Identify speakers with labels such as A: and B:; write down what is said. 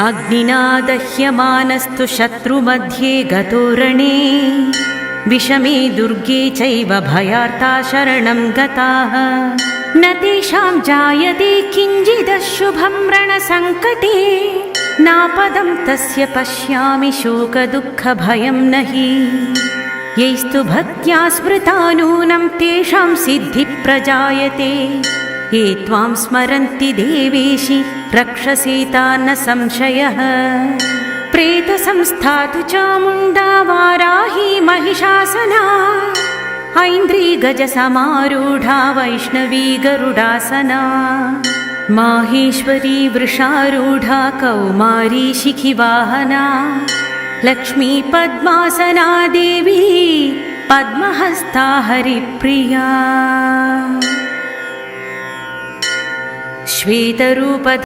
A: अग्निना दह्यमानस्तु शत्रुमध्ये गतो रणे विषमे दुर्गे चैव भयार्ता शरणं गताः न तेषां जायते किञ्चिदशुभं रणसङ्कटे नापदं तस्य पश्यामि शोकदुःखभयं न हि यैस्तु भक्त्या स्मृता नूनं तेषां सिद्धिप्रजायते ये त्वां स्मरन्ति देवेशि रक्षसे तान्न संशयः प्रेतसंस्था तु चामुण्डा वाराही महिषासना ऐन्द्री गजसमारूढा वैष्णवी गरुडासना माहेश्वरी वृषारूढा कौमारी शिखिवाहना लक्ष्मी पद्मासना देवी पद्महस्ता हरिप्रिया श्वेतरूप